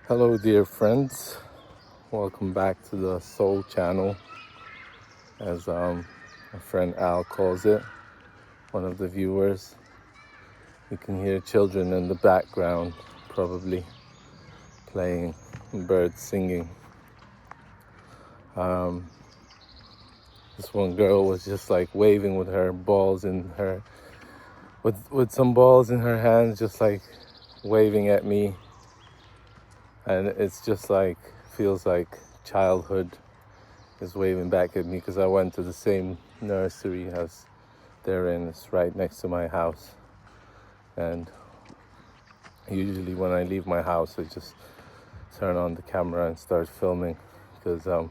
Hello, dear friends. Welcome back to the Soul Channel, as my friend Al calls it. One of the viewers. You can hear children in the background, probably playing, birds singing. This one girl was just like waving with her balls in her, with some balls in her hands, just like waving at me, and it's just like feels like childhood is waving back at me because I went to the same nursery as they're in. It's right next to my house, and usually when I leave my house I just turn on the camera and start filming because I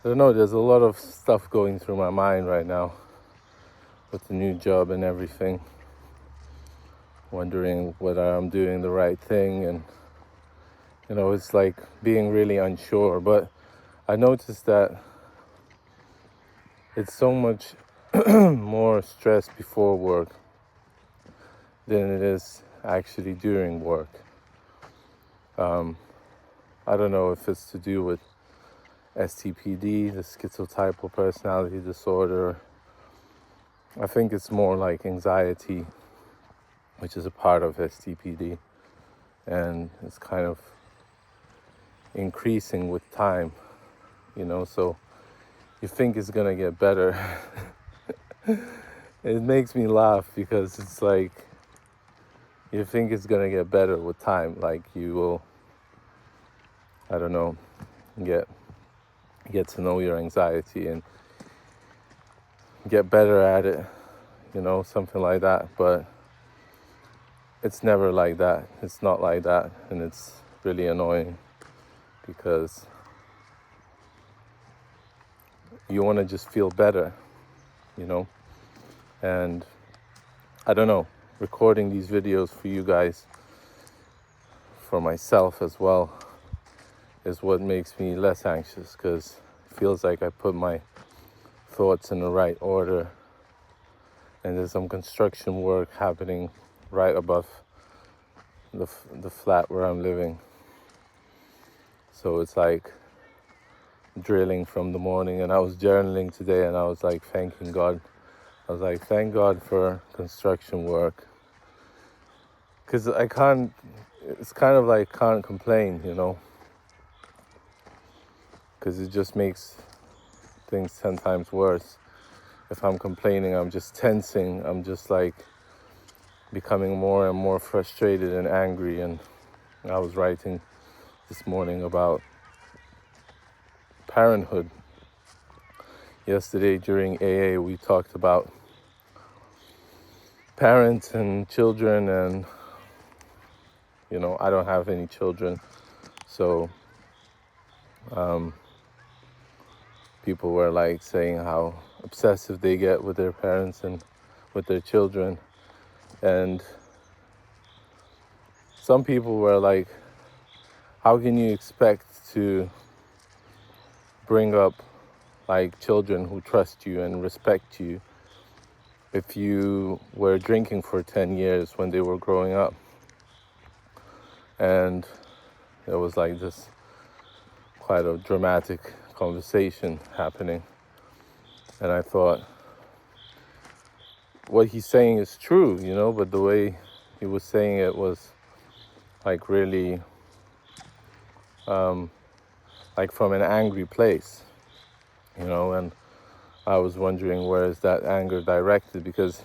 don't know, there's a lot of stuff going through my mind right now with the new job and everything, wondering whether I'm doing the right thing, and it's like being really unsure. But I noticed that it's so much more stress before work than it is actually during work. I don't know if it's to do with STPD, the schizotypal personality disorder. I think it's more like anxiety, which is a part of STPD, and it's kind of increasing with time, so you think it's gonna get better. It makes me laugh because it's like you think it's gonna get better with time, like you will, I don't know, get to know your anxiety and get better at it, something like that. But it's never like that. It's not like that, and it's really annoying because you want to just feel better, and I don't know, recording these videos for you guys, for myself as well, is what makes me less anxious, because it feels like I put my thoughts in the right order, and there's some construction work happening right above the flat where I'm living. So it's like drilling from the morning, and I was journaling today, and I was like thanking God. I was like, thank God for construction work, because it's kind of like can't complain, because it just makes things 10 times worse. If I'm complaining, I'm just tensing, I'm just like becoming more and more frustrated and angry. And I was writing this morning about parenthood. Yesterday during AA, we talked about parents and children, and I don't have any children, so people were like saying how obsessive they get with their parents and with their children, and some people were like, how can you expect to bring up like children who trust you and respect you if you were drinking for 10 years when they were growing up? And there was like this quite a dramatic conversation happening, and I thought, what he's saying is true, but the way he was saying it was like really like from an angry place, and I was wondering, where is that anger directed? Because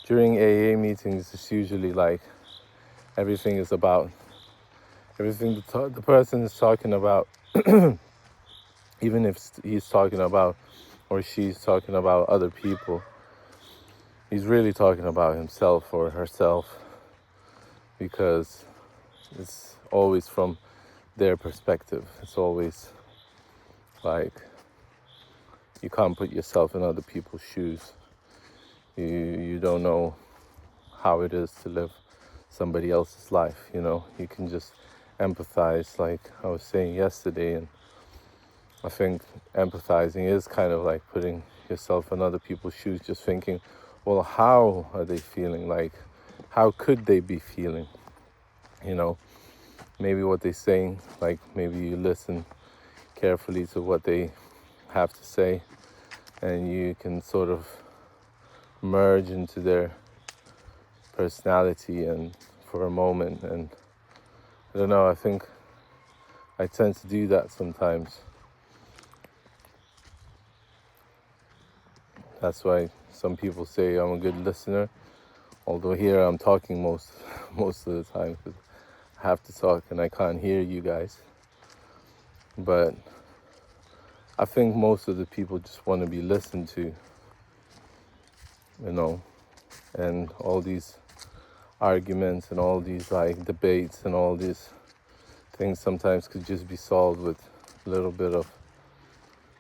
during AA meetings, it's usually like everything the person is talking about, even if he's talking about or she's talking about other people, he's really talking about himself or herself, because it's always from their perspective. It's always like you can't put yourself in other people's shoes. You don't know how it is to live somebody else's life, You can just empathize, like I was saying yesterday, and I think empathizing is kind of like putting yourself in other people's shoes, just thinking, well, how are they feeling? Like, how could they be feeling? maybe what they're saying, like maybe you listen carefully to what they have to say, and you can sort of merge into their personality and for a moment. And I don't know, I think I tend to do that sometimes. That's why some people say I'm a good listener, although here I'm talking most of the time because I have to talk and I can't hear you guys. But I think most of the people just want to be listened to, and all these arguments and all these like debates and all these things sometimes could just be solved with a little bit of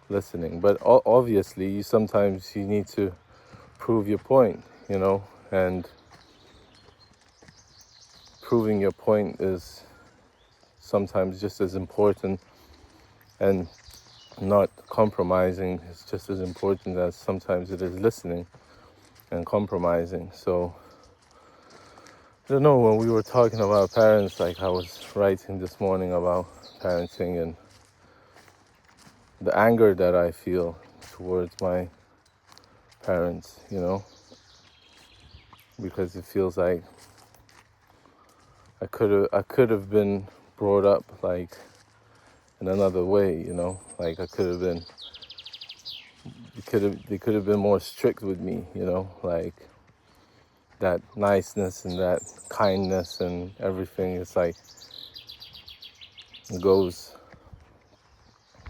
listening. But obviously sometimes you need to prove your point, and proving your point is sometimes just as important, and not compromising is just as important as sometimes it is listening and compromising. So I don't know, when we were talking about parents, like I was writing this morning about parenting and the anger that I feel towards my parents, because it feels like I could have been brought up like in another way, like I could have been, they could have been more strict with me, like that niceness and that kindness and everything. It's like it goes,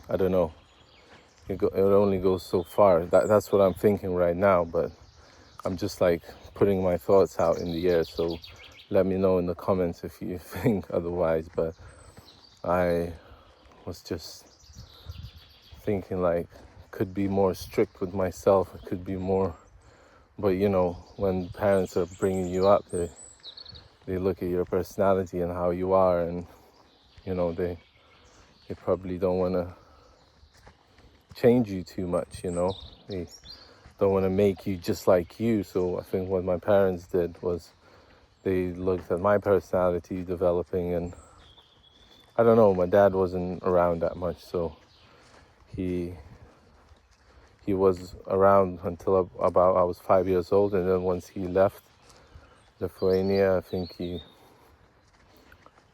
I don't know, it only goes so far. That's what I'm thinking right now, but I'm just like putting my thoughts out in the air. So let me know in the comments if you think otherwise. But I was just thinking like could be more strict with myself. It could be more, but when parents are bringing you up, they look at your personality and how you are, and they probably don't want to change you too much. They don't want to make you just like you. So I think what my parents did was they looked at my personality developing, and I don't know, my dad wasn't around that much, so he was around until about I was 5 years old, and then once he left Lithuania, I think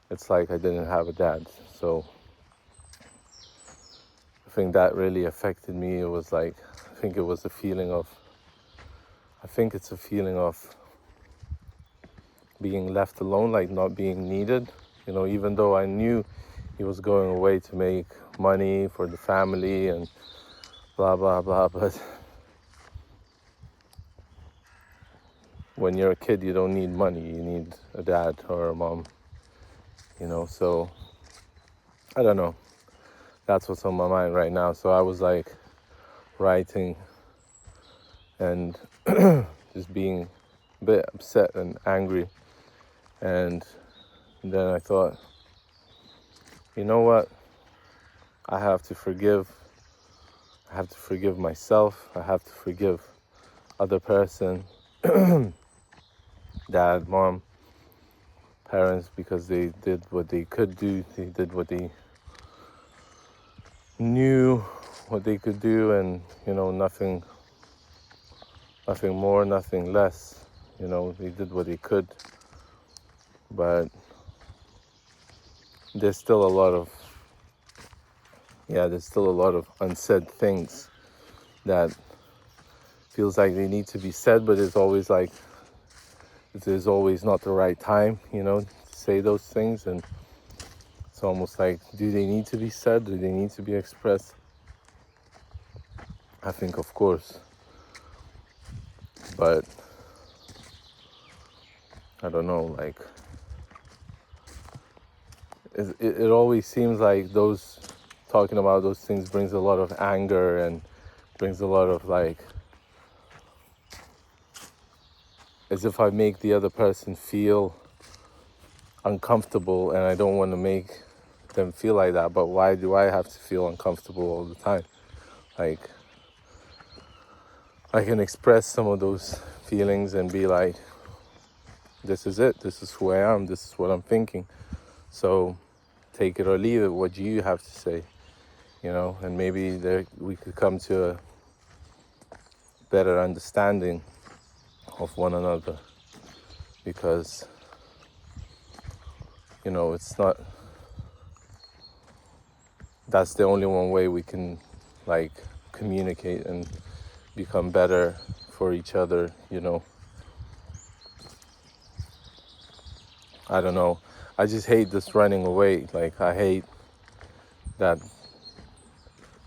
it's like I didn't have a dad. So I think that really affected me. It was like, I think it's a feeling of being left alone, like not being needed, even though I knew he was going away to make money for the family and blah, blah, blah. But when you're a kid, you don't need money. You need a dad or a mom, so I don't know. That's what's on my mind right now. So I was like writing and just being a bit upset and angry. And then I thought, you know what? I have to forgive. I have to forgive myself. I have to forgive other person, dad, mom, parents, because they did what they could do. They did what they knew what they could do, and nothing more, nothing less. They did what they could, but there's still a lot of unsaid things that feels like they need to be said, but it's always like there's always not the right time, to say those things. And it's almost like, do they need to be said? Do they need to be expressed? I think, of course, but I don't know, like it always seems like talking about those things brings a lot of anger and brings a lot of like, as if I make the other person feel uncomfortable, and I don't want to make them feel like that. But why do I have to feel uncomfortable all the time? Like, I can express some of those feelings and be like, this is it, this is who I am, this is what I'm thinking. So take it or leave it. What do you have to say? And maybe we could come to a better understanding of one another, because it's not, that's the only one way we can communicate and become better for each other. I don't know, I just hate this running away. I hate that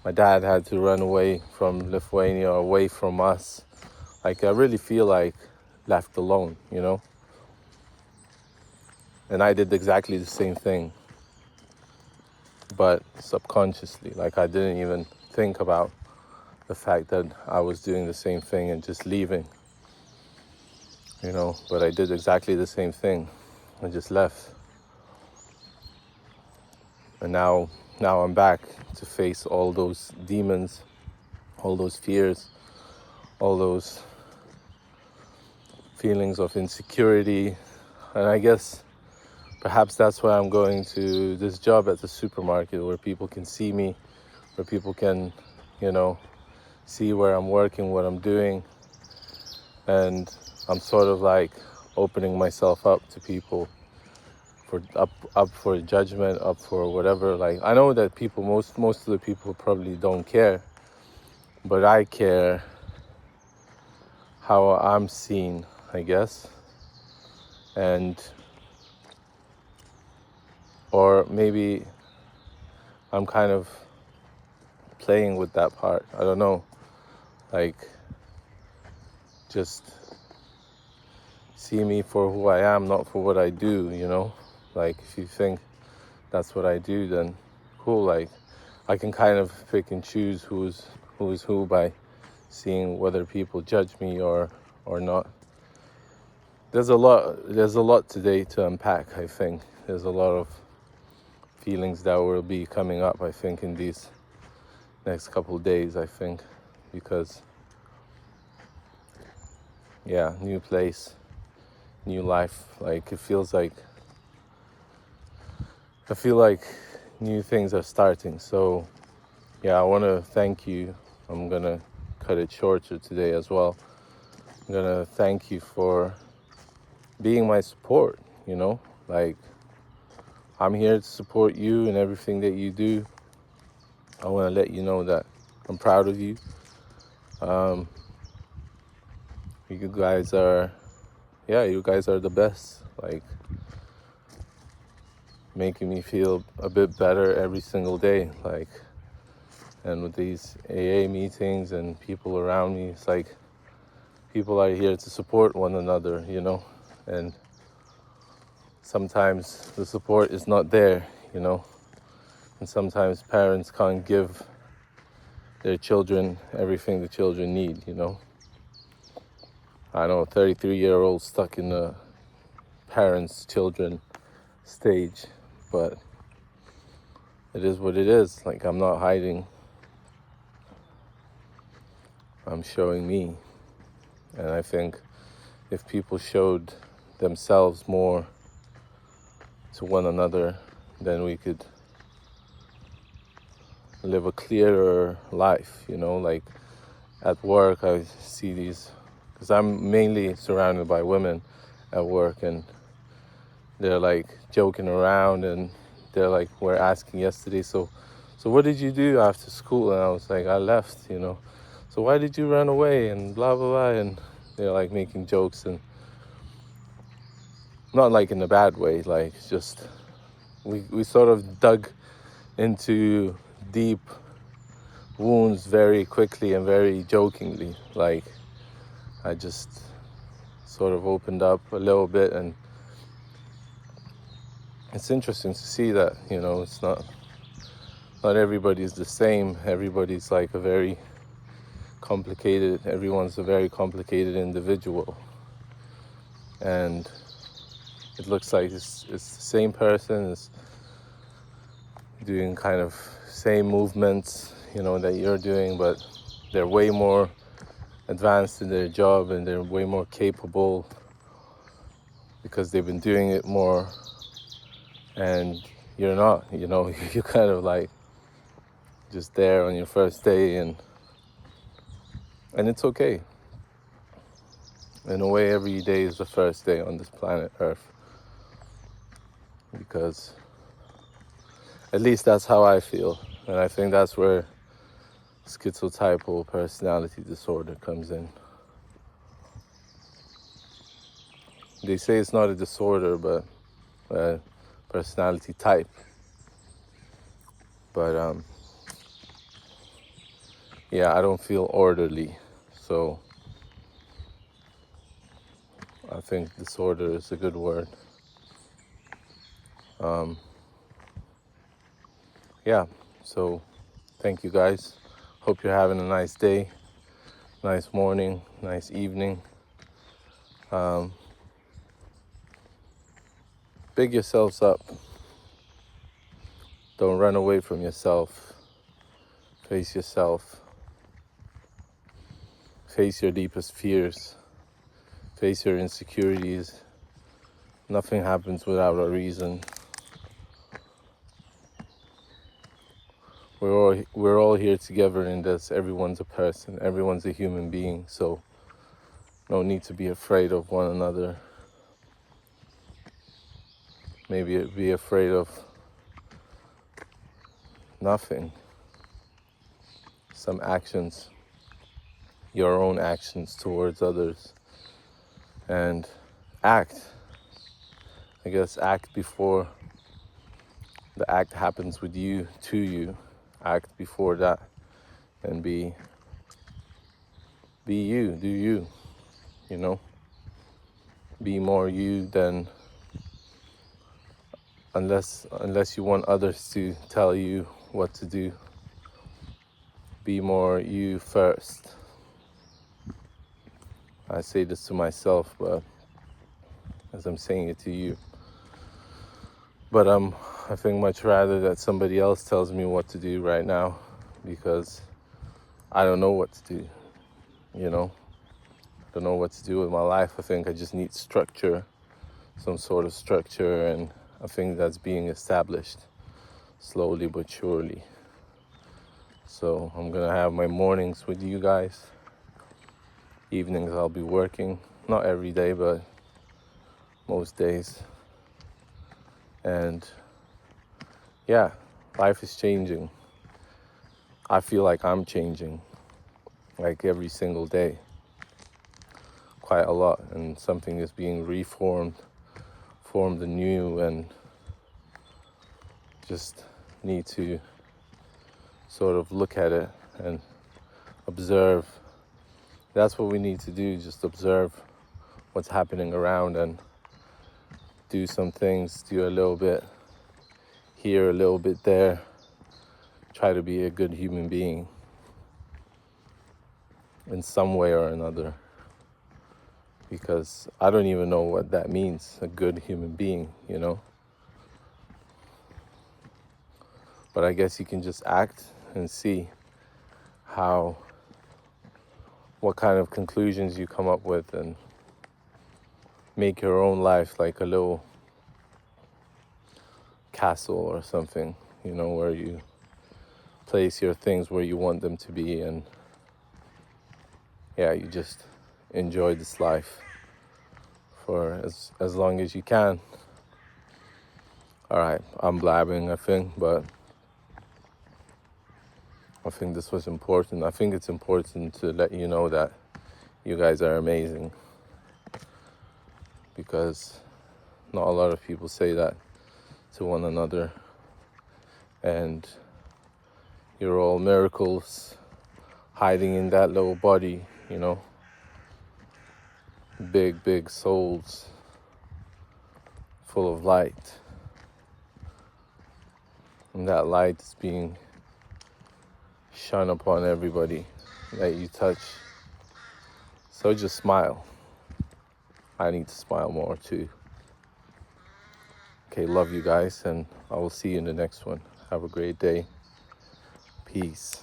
my dad had to run away from Lithuania, away from us. I really feel left alone, and I did exactly the same thing, but subconsciously. I didn't even think about the fact that I was doing the same thing and just leaving, but I did exactly the same thing. I just left. And now I'm back to face all those demons, all those fears, all those feelings of insecurity. And I guess perhaps that's why I'm going to this job at the supermarket, where people can see me, where people can, see where I'm working, what I'm doing. And I'm sort of opening myself up to people, for up for judgment, up for whatever. I know that people, most of the people probably don't care, but I care how I'm seen, I guess. Or maybe I'm kind of playing with that part. I don't know. Just see me for who I am, not for what I do, if you think that's what I do, then cool. I can kind of pick and choose who is who by seeing whether people judge me or not. There's a lot today to unpack, I think. There's a lot of feelings that will be coming up, I think, in these next couple of days, I think, because new place, new life. It feels I feel like new things are starting. So I want to thank you. I'm gonna cut it shorter today as well. I'm gonna thank you for being my support. I'm here to support you in everything that you do. I want to let you know that I'm proud of you. You guys are the best. Making me feel a bit better every single day. And with these AA meetings and people around me, it's people are here to support one another, and sometimes the support is not there, and sometimes parents can't give their children everything the children need, I know, a 33-year-old stuck in the parents-children stage, but it is what it is. I'm not hiding. I'm showing me. And I think if people showed themselves more to one another, then we could live a clearer life, at work I see these, because I'm mainly surrounded by women at work, and they're joking around, and they're we're asking yesterday, so what did you do after school? And I was I left, so why did you run away, and blah blah blah, and they're making jokes, and not in a bad way, just we sort of dug into deep wounds very quickly and very jokingly. I just sort of opened up a little bit, and it's interesting to see that, it's not everybody's the same. Everybody's everyone's a very complicated individual. And it looks like it's the same person is doing kind of same movements, that you're doing, but they're way more advanced in their job, and they're way more capable because they've been doing it more. And you're not, you're kind of like just there on your first day, and it's okay. In a way, every day is the first day on this planet Earth, because at least that's how I feel. And I think that's where schizotypal personality disorder comes in. They say it's not a disorder, but a personality type. But yeah, I don't feel orderly, so I think disorder is a good word. Yeah, so thank you guys. Hope you're having a nice day, nice morning, nice evening. Big yourselves up. Don't run away from yourself. Face yourself. Face your deepest fears. Face your insecurities. Nothing happens without a reason. We're all here together in this. Everyone's a person. Everyone's a human being. So no need to be afraid of one another. Maybe be afraid of nothing. Some actions, your own actions towards others, and act. I guess act before the act happens with you, to you. Act before that, and be you, do you, be more you than, unless you want others to tell you what to do. Be more you first. I say this to myself, but as I'm saying it to you. But I think much rather that somebody else tells me what to do right now, because I don't know what to do, I don't know what to do with my life. I think I just need structure, some sort of structure, and I think that's being established slowly but surely. So I'm gonna have my mornings with you guys. Evenings I'll be working, not every day, but most days. And yeah, life is changing. I feel like I'm changing, like every single day, quite a lot, and something is being formed anew, and just need to sort of look at it and observe. That's what we need to do, just observe what's happening around and do some things, do a little bit here, a little bit there. Try to be a good human being in some way or another, because I don't even know what that means, a good human being, But I guess you can just act and see what kind of conclusions you come up with, and make your own life like a little castle or something, where you place your things where you want them to be, and yeah, you just enjoy this life for as long as you can. All right, I'm blabbing, I think, but I think this was important. I think it's important to let you know that you guys are amazing, because not a lot of people say that to one another. And you're all miracles hiding in that little body, big souls full of light. And that light is being shone upon everybody that you touch. So just smile. I need to smile more too. Okay, love you guys, and I will see you in the next one. Have a great day. Peace.